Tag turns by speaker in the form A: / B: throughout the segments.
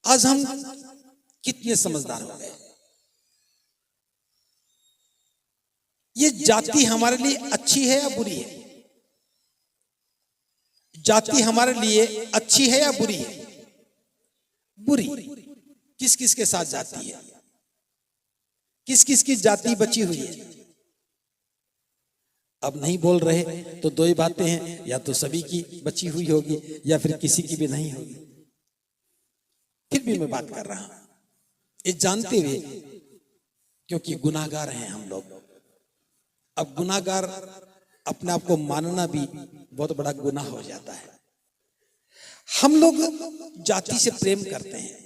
A: आज हम कितने समझदार हो गए। ये जाति हमारे लिए अच्छी है या बुरी है? जाति हमारे लिए अच्छी है या बुरी है? बुरी। किस किस के साथ जाति है? किस किस की जाति बची हुई है? अब नहीं बोल रहे तो दो ही बातें हैं, या तो सभी की बची हुई होगी या फिर किसी की भी नहीं होगी। फिर भी मैं बात कर रहा हूं ये जानते हुए, क्योंकि गुनाहगार हैं हम लोग। अब गुनाहगार अपने आप को मानना भी बहुत बड़ा गुनाह हो जाता है। हम लोग जाति से प्रेम करते हैं,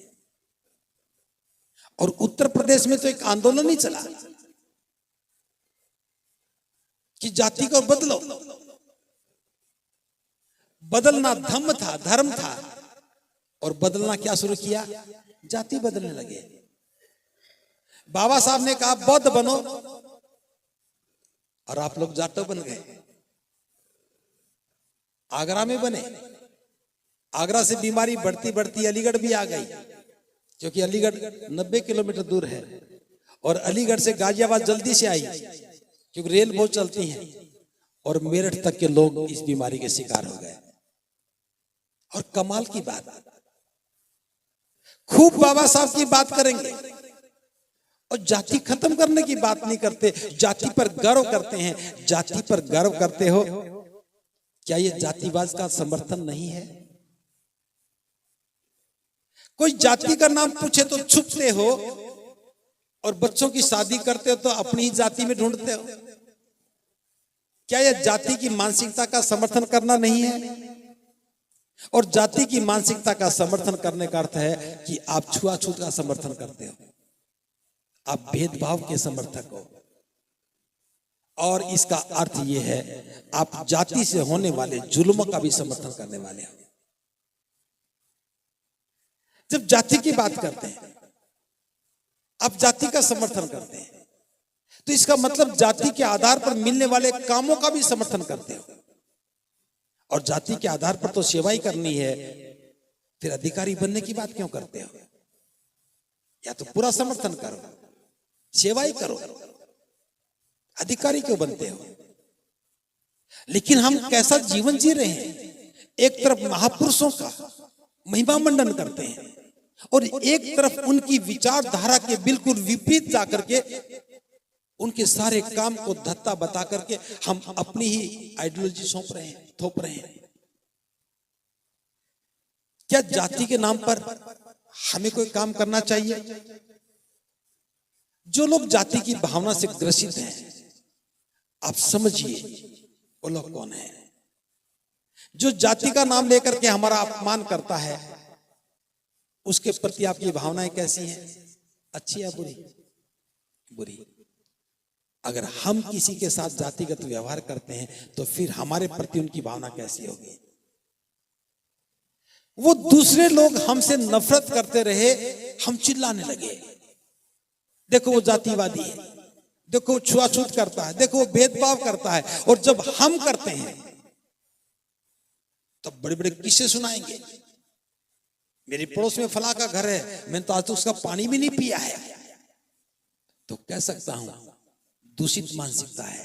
A: और उत्तर प्रदेश में तो एक आंदोलन ही चला कि जाति को बदलो। बदलना धर्म था, और बदलना क्या शुरू किया? जाति बदलने लगे। बाबा साहब ने कहा बौद्ध बनो, और आप लोग जाटो बन गए। आगरा में बने, आगरा से बीमारी बढ़ती बढ़ती अलीगढ़ भी आ गई, क्योंकि अलीगढ़ 90 किलोमीटर दूर है, और अलीगढ़ से गाजियाबाद जल्दी से आई क्योंकि रेल बहुत चलती है, और मेरठ तक के लोग इस बीमारी के शिकार हो गए। और कमाल की बात, खूब बाबा साहब की बात करेंगे और जाति खत्म करने की बात नहीं करते, जाति पर गर्व करते हैं। जाति पर गर्व करते हो, क्या ये जातिवाद का समर्थन नहीं है? कोई जाति का नाम पूछे तो छुपते हो, और बच्चों की शादी करते हो तो अपनी ही जाति में ढूंढते हो। क्या यह जाति की मानसिकता का समर्थन करना नहीं है? और जाति की मानसिकता का समर्थन करने का अर्थ है कि आप छुआछूत का समर्थन करते हो, आप भेदभाव के समर्थक हो। और इसका अर्थ यह है आप जाति से होने वाले जुल्म का भी समर्थन करने वाले हो। जब जाति की बात करते हैं, आप जाति का समर्थन करते हैं, तो इसका मतलब जाति के आधार पर मिलने वाले कामों का भी समर्थन करते हो। और जाति के आधार पर तो सेवा ही करनी है, फिर अधिकारी बनने की बात क्यों करते हो? या तो पूरा समर्थन करो, सेवा ही करो, अधिकारी क्यों बनते हो? लेकिन हम कैसा जीवन जी रहे हैं? एक तरफ महापुरुषों का महिमा मंडन करते हैं, और एक तरफ उनकी विचारधारा के बिल्कुल विपरीत जाकर के उनके सारे काम को धत्ता बता करके हम अपनी ही आइडियोलॉजी सौंप रहे हैं, थोप रहे हैं। क्या जाति के नाम पर हमें कोई काम करना चाहिए? जो लोग जाति की भावना से ग्रसित हैं, आप समझिए वो लोग कौन है। जो जाति का नाम लेकर के हमारा अपमान करता है, उसके प्रति आपकी भावनाएं कैसी हैं? अच्छी या बुरी? बुरी। अगर हम किसी के साथ जातिगत व्यवहार करते हैं तो फिर हमारे प्रति उनकी भावना कैसी होगी? वो दूसरे लोग हमसे नफरत करते रहे, हम चिल्लाने लगे, देखो वो जातिवादी है, देखो वो छुआछूत करता है, देखो वो भेदभाव करता है। और जब हम करते हैं तो बड़े बड़े किस्से सुनाएंगे। मेरी पड़ोस में फला का घर है, मैंने तो आज तक उसका पानी भी नहीं पिया है। तो कह सकता हूं दूषित मानसिकता है,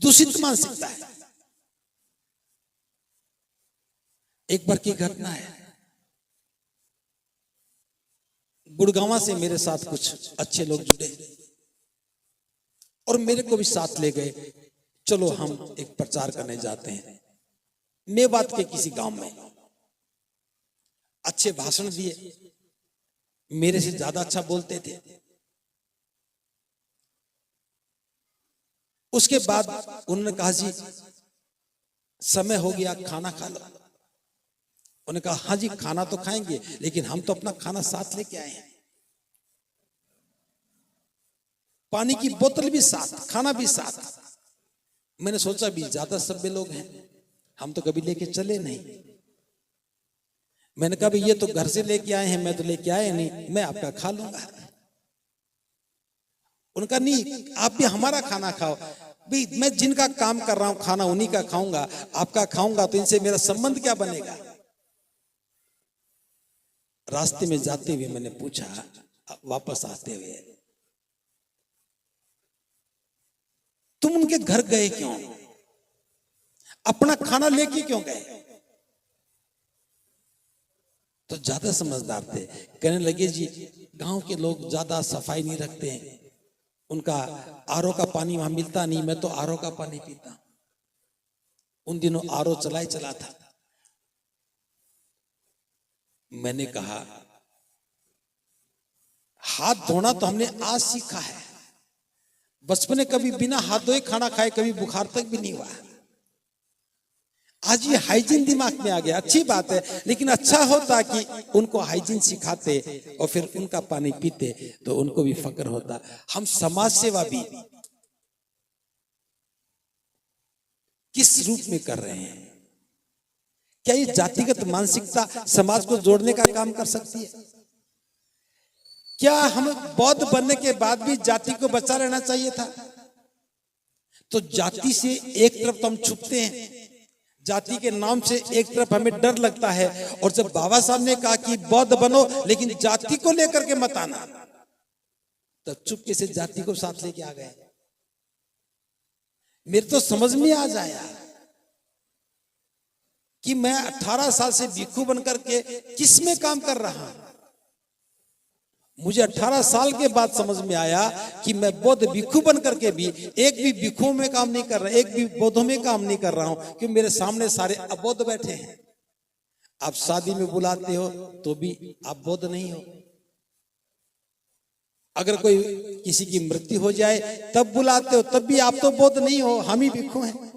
A: दूषित मानसिकता है। एक बार की घटना है, गुड़गांव से मेरे साथ कुछ अच्छे लोग जुड़े और मेरे को भी साथ ले गए। चलो हम एक प्रचार करने जाते हैं मेवात के किसी गांव में। अच्छे भाषण दिए, मेरे से ज्यादा अच्छा बोलते थे। उसके बाद उन्होंने कहा जी समय हो गया, खाना खा लो। उन्होंने कहा हाँ जी खाना तो खाएंगे, लेकिन हम तो अपना खाना साथ लेके आए हैं, पानी की बोतल भी साथ, खाना भी साथ। मैंने सोचा भी ज्यादा सभ्य लोग हैं, हम तो कभी लेके चले नहीं। मैंने कहा भी ये तो घर से लेके आए हैं, मैं तो लेके आए नहीं, मैं आपका खा लूंगा। उनका नहीं, आप भी हमारा खाना खाओ। भी मैं जिनका काम कर रहा हूं खाना उन्हीं का खाऊंगा, आपका खाऊंगा तो इनसे मेरा संबंध क्या बनेगा? रास्ते में जाते हुए मैंने पूछा, वापस आते हुए, तुम उनके घर गए क्यों? अपना खाना लेके क्यों गए? तो ज्यादा समझदार थे, कहने लगे जी गांव के लोग ज्यादा सफाई नहीं रखते हैं, उनका आरओ का पानी वहां मिलता नहीं, मैं तो आरओ का पानी पीता हूं। उन दिनों आरओ चला था। मैंने कहा हाथ धोना तो हमने आज सीखा है, बचपन में कभी बिना हाथ धोए खाना खाए कभी बुखार तक भी नहीं हुआ। आज ये हाइजीन दिमाग में आ गया, अच्छी बात है, लेकिन अच्छा होता कि उनको हाइजीन सिखाते और फिर उनका पानी पीते तो उनको भी फक्र होता। हम समाज सेवा भी किस रूप में कर रहे हैं? क्या ये जातिगत मानसिकता समाज को जोड़ने का काम कर सकती है? क्या हम बौद्ध बनने के बाद भी जाति को बचा रहना चाहिए था? तो जाति से एक तरफ तो हम छुपते हैं, जाति के नाम से एक तरफ हमें डर लगता है, और जब बाबा साहब ने कहा कि बौद्ध बनो लेकिन जाति को लेकर के मत आना, तब चुपके से जाति को साथ लेके आ गए। मेरे तो समझ में आ जाया कि मैं 18 साल से भिक्षु बनकर के किस में काम कर रहा हूं। मुझे 18 साल के बाद समझ में आया कि मैं बौद्ध भिक्षु बनकर के भी एक भी भिक्षुओं में काम नहीं कर रहा, एक भी बौद्धों में काम नहीं कर रहा हूं, क्योंकि मेरे सामने सारे अबौद्ध बैठे हैं। आप शादी में बुलाते हो तो भी आप बौद्ध नहीं हो, अगर कोई किसी की मृत्यु हो जाए तब बुलाते हो तब भी आप तो बौद्ध नहीं हो, हम ही भिक्षु हैं।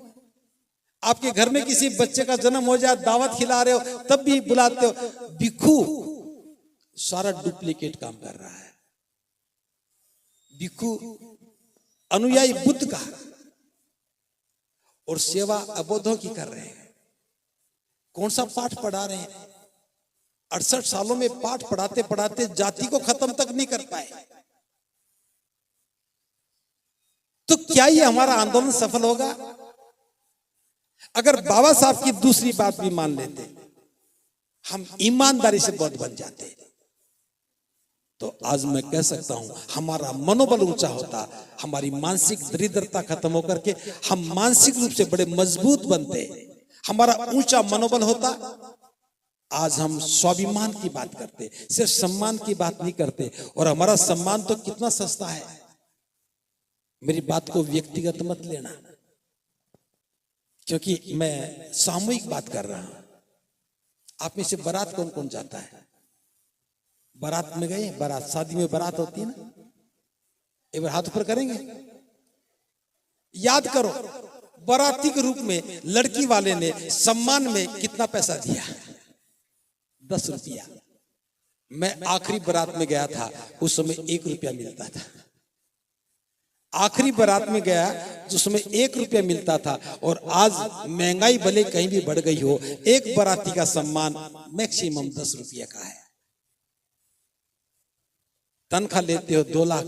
A: आपके घर में किसी बच्चे का जन्म हो जाए, दावत खिला रहे हो तब भी बुलाते हो। भिक्षु सारा डुप्लीकेट काम कर रहा है। भिक्षु अनुयायी बुद्ध का और सेवा अबौद्धों की कर रहे हैं। कौन सा पाठ पढ़ा रहे हैं? 68 सालों में पाठ पढ़ाते पढ़ाते जाति को खत्म तक नहीं कर पाए। तो क्या ये हमारा आंदोलन सफल होगा? अगर बाबा साहब की दूसरी बात भी मान लेते, हम ईमानदारी से बौद्ध बन जाते, तो आज मैं कह सकता हूं हमारा मनोबल ऊंचा होता, हमारी मानसिक दरिद्रता खत्म होकर के हम मानसिक रूप से बड़े मजबूत बनते, हमारा ऊंचा मनोबल होता। आज हम स्वाभिमान की बात करते, सिर्फ सम्मान की बात नहीं करते, और हमारा सम्मान तो कितना सस्ता है। मेरी बात को व्यक्तिगत मत लेना, क्योंकि मैं सामूहिक बात कर रहा हूं। आप में से बारात कौन कौन जाता है? बारात में गए? बारात, शादी में बारात होती है ना, एक बार हाथ ऊपर करेंगे, याद करो बाराती के रूप में लड़की वाले ने सम्मान में कितना पैसा दिया? 10 रुपया। मैं आखिरी बारात में गया था, उस समय 1 रुपया मिलता था। आखिरी बारात में गया जिसमें 1 रुपया मिलता था, और आज महंगाई भले कहीं भी बढ़ गई हो, एक बाराती का सम्मान मैक्सिमम 10 रुपया का है। तनख्वाह लेते हो 2 लाख,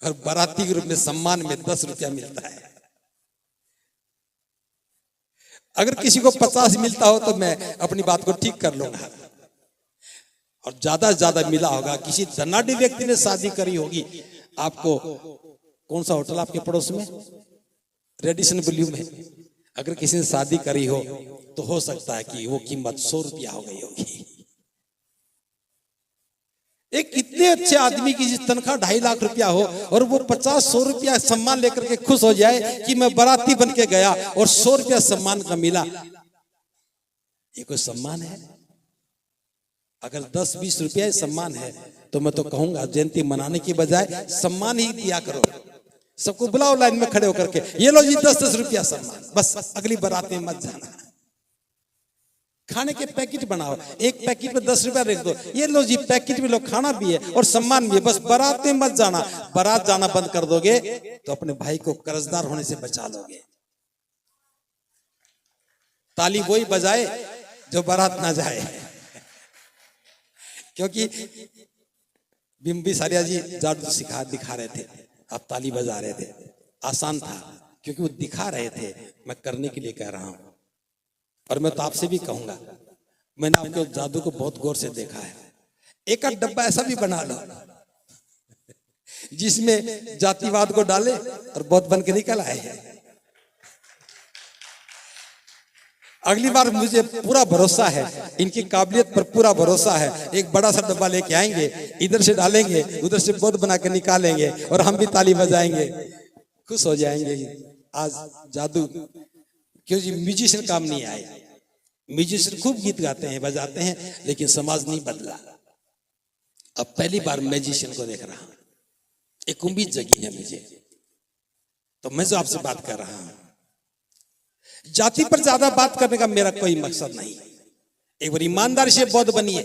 A: और बाराती के रूप में सम्मान में 10 रुपया मिलता है। अगर किसी को 50 मिलता हो तो मैं अपनी बात को ठीक कर लूंगा, और ज्यादा से ज्यादा मिला होगा किसी धनाढ़ी व्यक्ति ने शादी करी होगी। आपको कौन सा होटल आपके पड़ोस में? रेडिसन ब्लू में अगर किसी ने शादी करी हो तो हो सकता है कि वो कीमत 100 रुपया हो गई होगी। एक इतने अच्छे आदमी की तनख्वाह 2.5 लाख रुपया हो और वो 50-100 रुपया सम्मान लेकर के खुश हो जाए कि मैं बाराती बन के गया और 100 रुपया सम्मान का मिला, ये कोई सम्मान है? अगर 10-20 रुपया सम्मान है तो मैं तो कहूंगा जयंती मनाने की बजाय सम्मान ही दिया करो। सबको बुलाओ लाइन में खड़े होकर के, ये लो जी 10-10 रुपया सम्मान, बस अगली बारात में मत जाना। खाने के पैकेट बनाओ, एक पैकेट में 10 रुपया रख दो, ये लो जी पैकेट में लो, खाना भी है और सम्मान भी है, बस बारात में मत जाना। बारात जाना बंद कर दोगे तो अपने भाई को कर्जदार होने से बचा लोगे। ताली वही बजाए जो बारात ना जाए, क्योंकि बिम्बिसारिया जी जादू दिखा रहे थे, आप ताली बजा रहे थे, आसान था क्योंकि वो दिखा रहे थे। मैं करने के लिए कह रहा हूं, और मैं तो आपसे भी कहूंगा, मैंने आपके जादू को बहुत गौर से देखा है। एक आध डब्बा ऐसा भी बना लो जिसमें जातिवाद को डाले और बौद्ध बन के निकल आए हैं। अगली बार मुझे पूरा भरोसा है, इनकी काबिलियत पर पूरा भरोसा है। एक बड़ा सा डब्बा लेके आएंगे, इधर से डालेंगे, उधर से बौद्ध बना के निकालेंगे और हम भी ताली बजाएंगे, खुश हो जाएंगे। आज जादू क्यों जी, म्यूजिशियन काम नहीं आए। म्यूजिशियन खूब गीत गाते हैं, बजाते हैं, लेकिन समाज नहीं बदला। अब पहली बार म्यूजिशियन को देख रहा हूं, एक उम्मीद जगी है मुझे, तो मैं जो आपसे बात कर रहा हूं, जाति पर ज्यादा बात करने का मेरा कोई मकसद नहीं। एक बार ईमानदारी से बौद्ध बनिए,